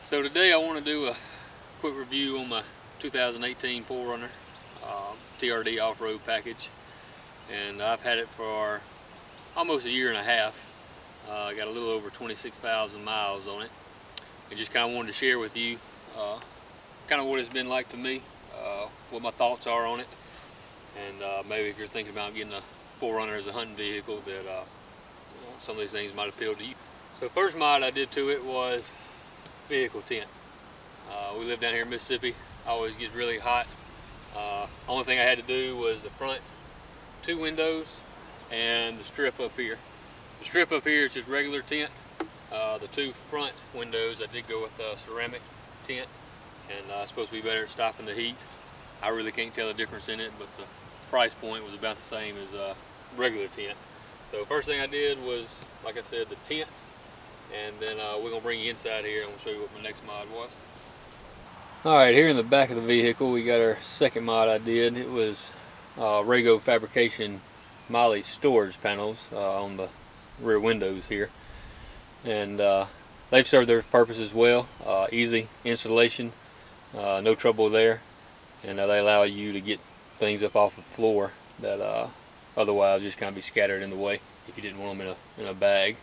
So today I want to do a quick review on my 2018 4Runner TRD off-road package, and I've had it for almost a year and a half. I got a little over 26,000 miles on it, and just kind of wanted to share with you kind of what it's been like to me, what my thoughts are on it, and maybe if you're thinking about getting a 4Runner as a hunting vehicle, that some of these things might appeal to you. So first mod I did to it was vehicle tent. We live down here in Mississippi. Always gets really hot. Only thing I had to do was the front two windows and the strip up here. The strip up here is just regular tent. The two front windows I did go with ceramic tent, and it's supposed to be better at stopping the heat. I really can't tell the difference in it, but the price point was about the same as regular tent. So first thing I did was, like I said, the tent, and then we're going to bring you inside here and we'll show you what my next mod was. Alright, here in the back of the vehicle we got our second mod I did. It was Rego Fabrication Molle storage panels on the rear windows here, and they've served their purpose as well. Easy installation, no trouble there, and they allow you to get things up off the floor that otherwise just kind of be scattered in the way if you didn't want them in a bag.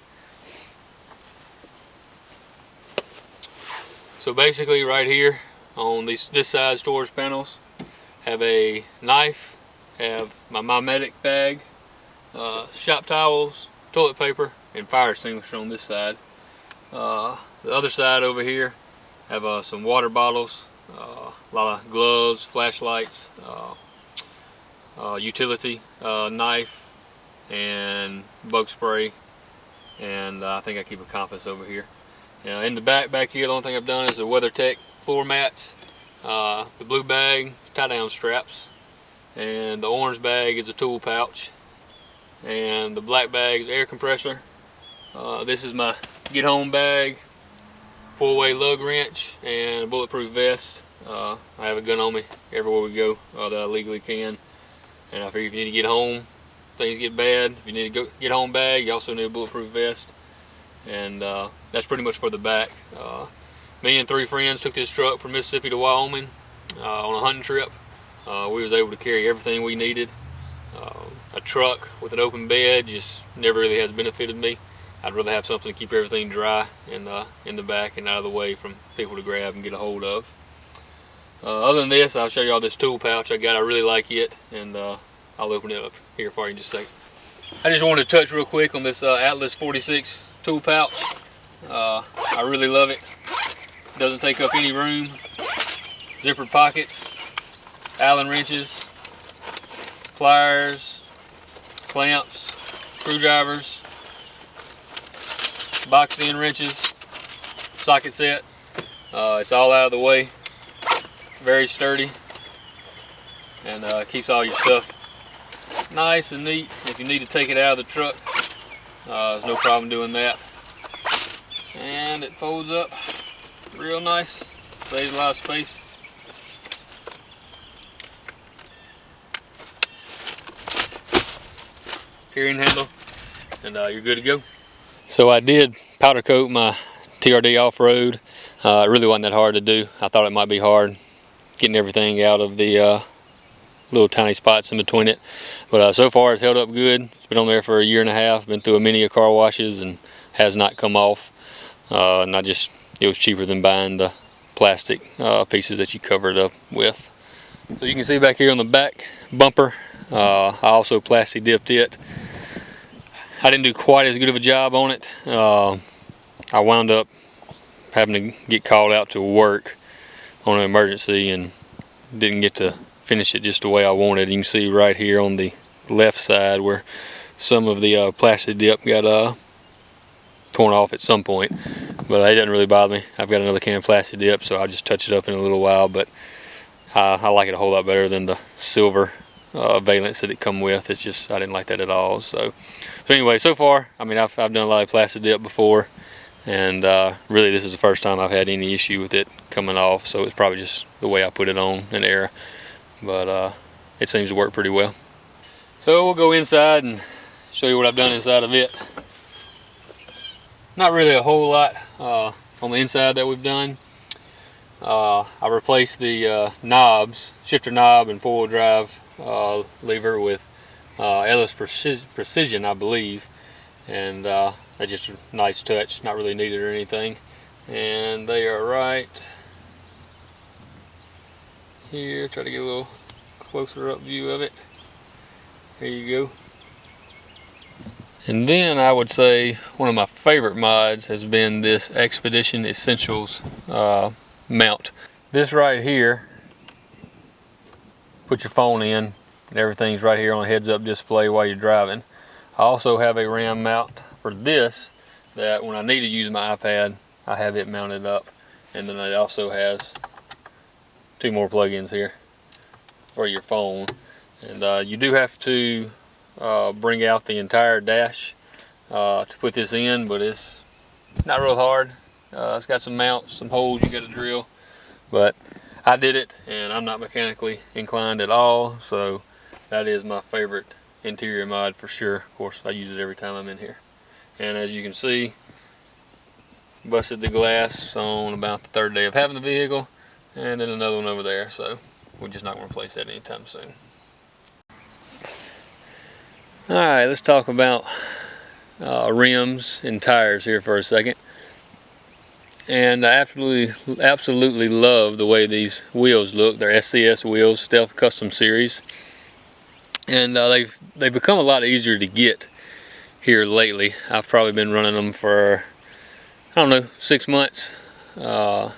So basically right here on this side storage panels have a knife, have my MyMedic bag, shop towels, toilet paper, and fire extinguisher on this side. The other side over here have some water bottles, a lot of gloves, flashlights, utility knife, and bug spray, and I think I keep a compass over here. Now in the back here, the only thing I've done is the WeatherTech floor mats, the blue bag, tie down straps, and the orange bag is a tool pouch, and the black bag is air compressor. This is my get home bag, 4-way lug wrench, and a bulletproof vest. I have a gun on me everywhere we go that I legally can, and I figure if you need to get home, things get bad, if you need to get home bag, you also need a bulletproof vest. And that's pretty much for the back. Me and 3 friends took this truck from Mississippi to Wyoming on a hunting trip. We was able to carry everything we needed. A truck with an open bed just never really has benefited me. I'd rather have something to keep everything dry in the back and out of the way from people to grab and get a hold of. Other than this, I'll show you all this tool pouch I got. I really like it, and I'll open it up here for you in just a second. I just wanted to touch real quick on this Atlas 46 tool pouch. I really love it. Doesn't take up any room. Zippered pockets, Allen wrenches, pliers, clamps, screwdrivers, boxed in wrenches, socket set. It's all out of the way. Very sturdy, and keeps all your stuff nice and neat. If you need to take it out of the truck, there's no problem doing that. And it folds up real nice, saves a lot of space. Carrying handle, and you're good to go. So I did powder coat my TRD off-road. It really wasn't that hard to do. I thought it might be hard getting everything out of the little tiny spots in between it, but so far it's held up good. It's been on there for a year and a half, been through many car washes, and has not come off. And it was cheaper than buying the plastic pieces that you cover it up with. So you can see back here on the back bumper, I also plastic dipped it. I didn't do quite as good of a job on it. I wound up having to get called out to work on an emergency and didn't get to finish it just the way I wanted. You can see right here on the left side where some of the plastic dip got torn off at some point, but that doesn't really bother me. I've got another can of plastic dip, so I'll just touch it up in a little while, but I like it a whole lot better than the silver valence that it come with. It's just, I didn't like that at all. So anyway, so far, I mean, I've done a lot of plastic dip before, and really this is the first time I've had any issue with it coming off, so it's probably just the way I put it on, an error, but it seems to work pretty well. So we'll go inside and show you what I've done inside of it. Not really a whole lot on the inside that we've done. I replaced the knobs, shifter knob and four-wheel drive lever with Ellis Precision, I believe, and that's just a nice touch, not really needed or anything. And they are right here. Try to get a little closer up view of it. There you go. And then I would say one of my favorite mods has been this Expedition Essentials mount. This right here, put your phone in and everything's right here on a heads-up display while you're driving. I also have a RAM mount for this that when I need to use my iPad, I have it mounted up. And then it also has two more plug-ins here for your phone. And you do have to bring out the entire dash to put this in, but it's not real hard. It's got some mounts, some holes you got to drill, but I did it, and I'm not mechanically inclined at all, so that is my favorite interior mod for sure. Of course, I use it every time I'm in here. And as you can see, busted the glass on about the third day of having the vehicle, and then another one over there, so we're just not going to replace that anytime soon. Alright, let's talk about rims and tires here for a second. And I absolutely love the way these wheels look. They're SCS wheels, Stealth Custom Series. And they've become a lot easier to get here lately. I've probably been running them for, I don't know, 6 months. Really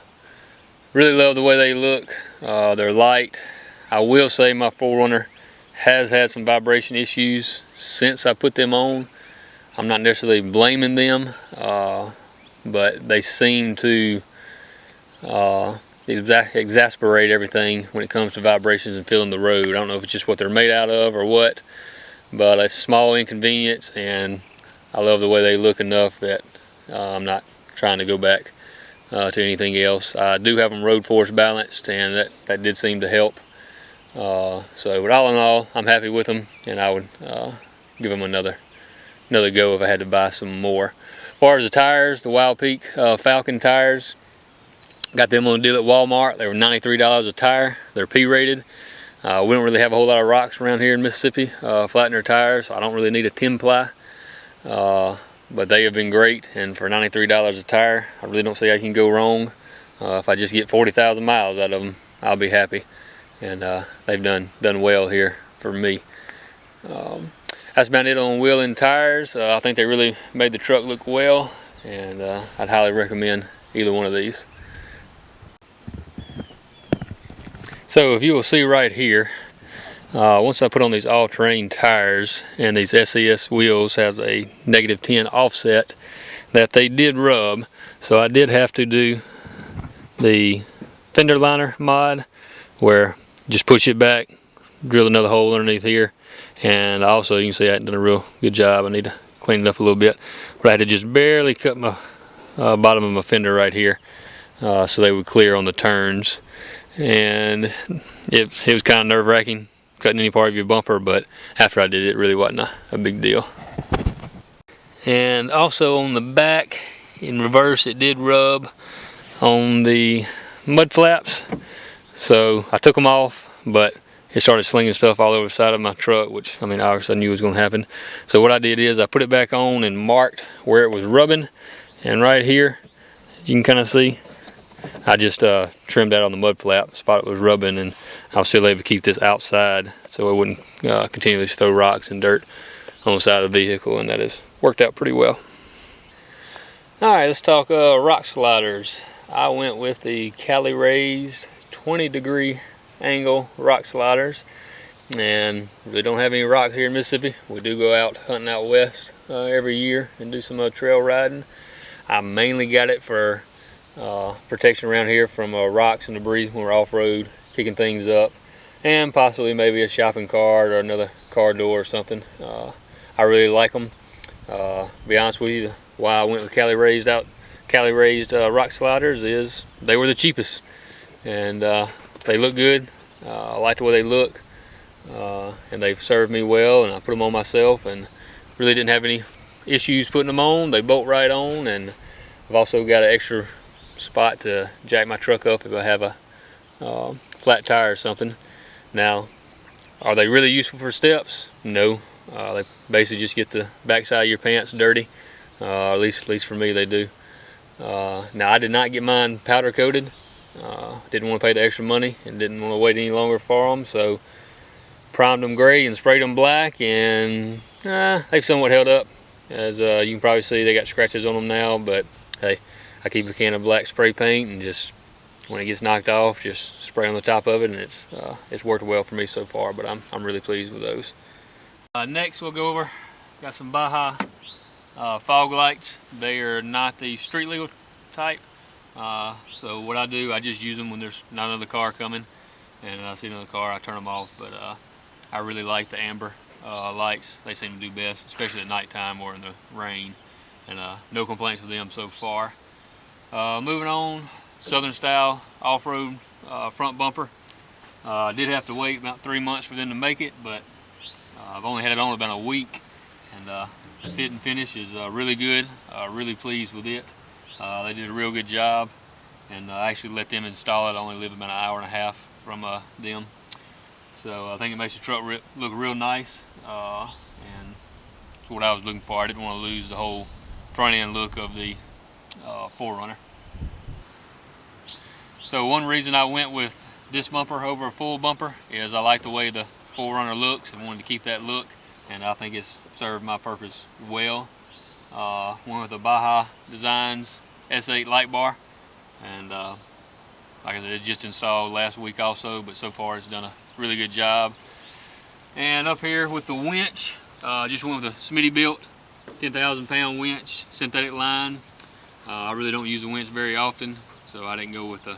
love the way they look. They're light. I will say my 4Runner has had some vibration issues since I put them on. I'm not necessarily blaming them, but they seem to exasperate everything when it comes to vibrations and feeling the road. I don't know if it's just what they're made out of or what, but it's a small inconvenience, and I love the way they look enough that I'm not trying to go back to anything else. I do have them road force balanced, and that did seem to help. But all in all, I'm happy with them, and I would give them another go if I had to buy some more. As far as the tires, the Wild Peak Falcon tires, got them on a deal at Walmart. They were $93 a tire. They're P-rated. We don't really have a whole lot of rocks around here in Mississippi flattening our tires, so I don't really need a 10-ply. But they have been great, and for $93 a tire, I really don't see how you can go wrong. If I just get 40,000 miles out of them, I'll be happy. And they've done well here for me. That's about it on wheel and tires. I think they really made the truck look well, and I'd highly recommend either one of these. So if you will see right here, once I put on these all-terrain tires, and these SCS wheels have a -10 offset, that they did rub. So I did have to do the fender liner mod, where just push it back, drill another hole underneath here, and also you can see I hadn't done a real good job. I need to clean it up a little bit, but I had to just barely cut my bottom of my fender right here so they would clear on the turns. And it was kind of nerve-wracking cutting any part of your bumper, but after I did it, it really wasn't a big deal. And also on the back in reverse, it did rub on the mud flaps. So I took them off, but it started slinging stuff all over the side of my truck, which, I mean, obviously I knew was going to happen. So what I did is I put it back on and marked where it was rubbing, and right here, you can kind of see, I just trimmed that on the mud flap, spot it was rubbing, and I was still able to keep this outside so it wouldn't continually throw rocks and dirt on the side of the vehicle, and that has worked out pretty well. Alright, let's talk rock sliders. I went with the Cali raised 20-degree angle rock sliders, and we don't have any rocks here in Mississippi. We do go out hunting out west every year and do some trail riding. I mainly got it for protection around here from rocks and debris when we're off-road, kicking things up, and possibly maybe a shopping cart or another car door or something. I really like them. To be honest with you, why I went with Cali raised rock sliders is they were the cheapest, and they look good. I like the way they look, and they've served me well, and I put them on myself and really didn't have any issues putting them on. They bolt right on, and I've also got an extra spot to jack my truck up if I have a flat tire or something. Now, are they really useful for steps? No. They basically just get the backside of your pants dirty. At least for me, they do. Now, I did not get mine powder coated. Didn't want to pay the extra money and didn't want to wait any longer for them, so primed them gray and sprayed them black, and they've somewhat held up. As you can probably see, they got scratches on them now, but hey, I keep a can of black spray paint, and just when it gets knocked off, just spray on the top of it, and it's worked well for me so far. But I'm really pleased with those. Next, we'll go over. Got some Baja fog lights. They are not the street legal type. So what I do, I just use them when there's not another car coming, and I see another car, I turn them off. But I really like the amber lights. They seem to do best, especially at nighttime or in the rain, and no complaints with them so far. Moving on, Southern style off-road front bumper. I did have to wait about 3 months for them to make it, but I've only had it on about a week, and the fit and finish is really good. Really pleased with it. They did a real good job, and I actually let them install it. I only live about an hour and a half from them. So I think it makes the truck look real nice, and it's what I was looking for. I didn't want to lose the whole front end look of the 4Runner. So one reason I went with this bumper over a full bumper is I like the way the 4Runner looks and wanted to keep that look, and I think it's served my purpose well. Went with the Baja Designs S8 light bar, and like I said, it just installed last week also, but so far it's done a really good job. And up here with the winch, just went with a Smittybilt 10,000 pound winch, synthetic line. I really don't use the winch very often, so I didn't go with the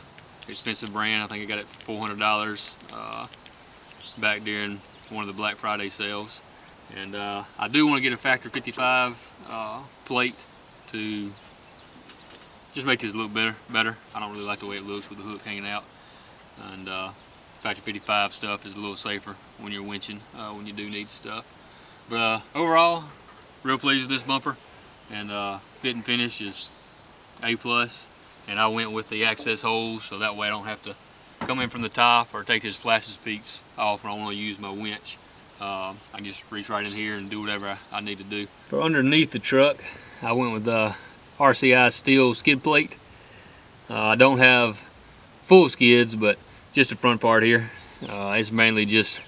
expensive brand. I think I got it for $400 back during one of the Black Friday sales. And I do want to get a factor 55 plate to just make this look better. I don't really like the way it looks with the hook hanging out, and factor 55 stuff is a little safer when you're winching, when you do need stuff. But overall, real pleased with this bumper, and fit and finish is A+. And I went with the access holes, so that way I don't have to come in from the top or take this plastic piece off when I want to use my winch. I can just reach right in here and do whatever I need to do. For underneath the truck, I went with the RCI steel skid plate. I don't have full skids, but just the front part here. It's mainly just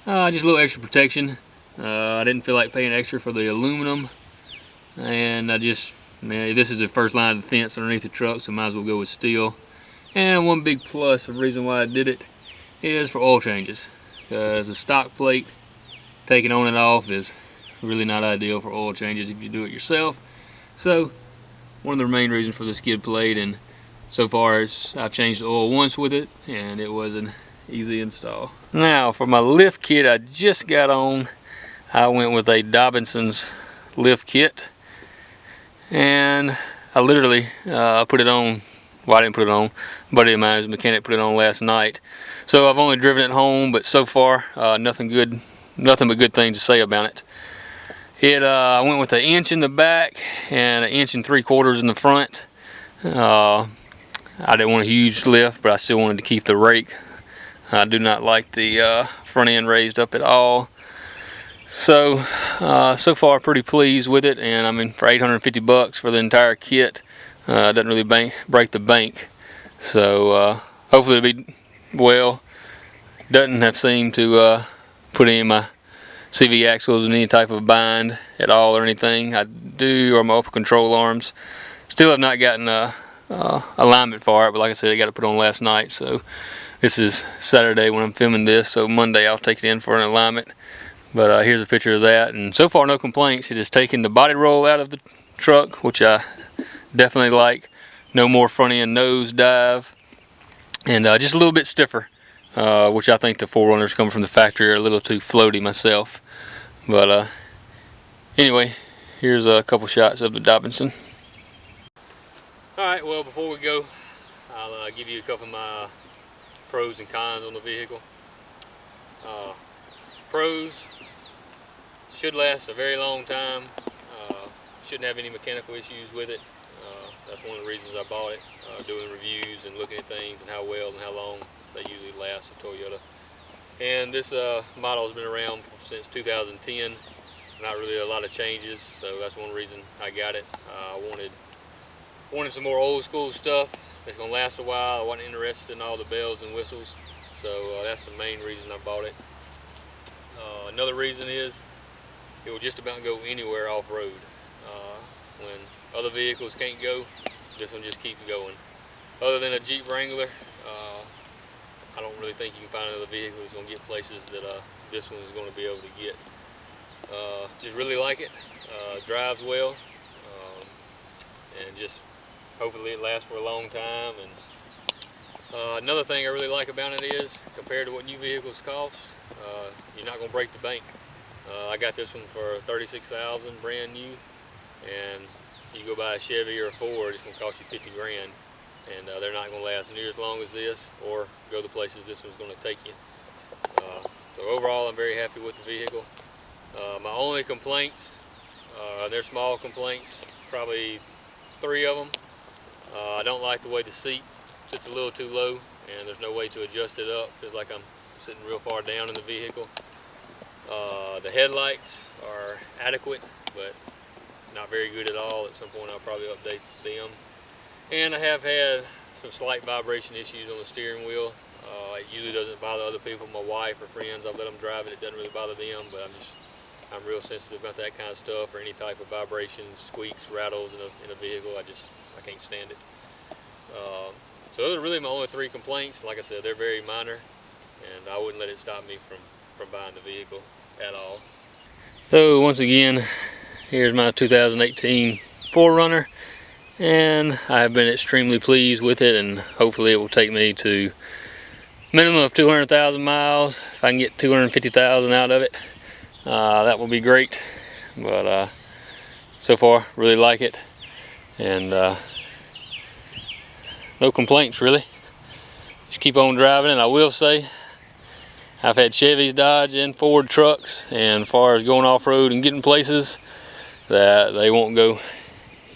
a little extra protection. I didn't feel like paying extra for the aluminum, and this is the first line of defense underneath the truck, so might as well go with steel. And one big plus, the reason why I did it, is for oil changes, because the stock plate, taking on and off, is really not ideal for oil changes if you do it yourself. So one of the main reasons for the skid plate, and so far I've changed the oil once with it, and it was an easy install. Now for my lift kit I just got on, I went with a Dobinson's lift kit, and I literally put it on. Well, I didn't put it on. A buddy of mine, who's a mechanic, put it on last night. So I've only driven it home, but so far nothing but good things to say about it. I went with 1 inch in the back and 1 3/4 inches in the front. I didn't want a huge lift, but I still wanted to keep the rake. I do not like the front end raised up at all. So so far pretty pleased with it, and I mean for $850 for the entire kit, doesn't really break the bank. So hopefully it'll be well. Doesn't have seemed to put any of my CV axles in any type of bind at all or anything. I do, or my open control arms. Still have not gotten alignment for it, but like I said, I got it put on last night. So this is Saturday when I'm filming this, so Monday I'll take it in for an alignment. But here's a picture of that, and so far no complaints. It has taken the body roll out of the truck, which I definitely like. No more front end nose dive, and just a little bit stiffer, which I think the 4Runners coming from the factory are a little too floaty myself. But anyway, here's a couple shots of the Dobinson. Alright, well before we go, I'll give you a couple of my pros and cons on the vehicle. Pros: should last a very long time. Shouldn't have any mechanical issues with it. That's one of the reasons I bought it. doing reviews and looking at things and how well and how long they usually last at Toyota. And this model has been around since 2010. Not really a lot of changes, so that's one reason I got it. I wanted some more old school stuff that's gonna last a while. I wasn't interested in all the bells and whistles, so that's the main reason I bought it. Another reason is it will just about go anywhere off-road. When other vehicles can't go, this one just keeps going. Other than a Jeep Wrangler, I don't really think you can find another vehicle that's going to get places that this one is going to be able to get. Just really like it. Drives well, and just hopefully it lasts for a long time. And another thing I really like about it is, compared to what new vehicles cost, you're not going to break the bank. I got this one for $36,000 brand new, and you go buy a Chevy or a Ford, it's going to cost you 50 grand, and they're not going to last near as long as this or go the places this one's going to take you. So overall, I'm very happy with the vehicle. My only complaints, they're small complaints, probably 3 of them. I don't like the way the seat sits a little too low, and there's no way to adjust it up. Feels like I'm sitting real far down in the vehicle. The headlights are adequate, but not very good at all. At some point I'll probably update them. And I have had some slight vibration issues on the steering wheel. It usually doesn't bother other people, my wife or friends. I've let them drive it, it doesn't really bother them, but I'm real sensitive about that kind of stuff, or any type of vibrations, squeaks, rattles in a vehicle. I can't stand it. So those are really my only 3 complaints. Like I said, they're very minor, and I wouldn't let it stop me from buying the vehicle at all. So once again, here's my 2018 4Runner, and I've been extremely pleased with it, and hopefully it will take me to minimum of 200,000 miles. If I can get 250,000 out of it, that will be great. But so far, really like it, and no complaints really. Just keep on driving. And I will say, I've had Chevys, Dodge, and Ford trucks, and as far as going off-road and getting places that they won't go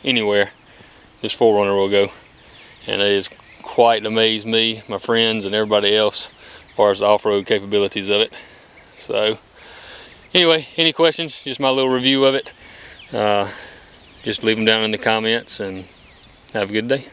anywhere, this 4Runner will go. And it has quite amazed me, my friends, and everybody else as far as the off-road capabilities of it. So anyway, any questions, just my little review of it, just leave them down in the comments, and have a good day.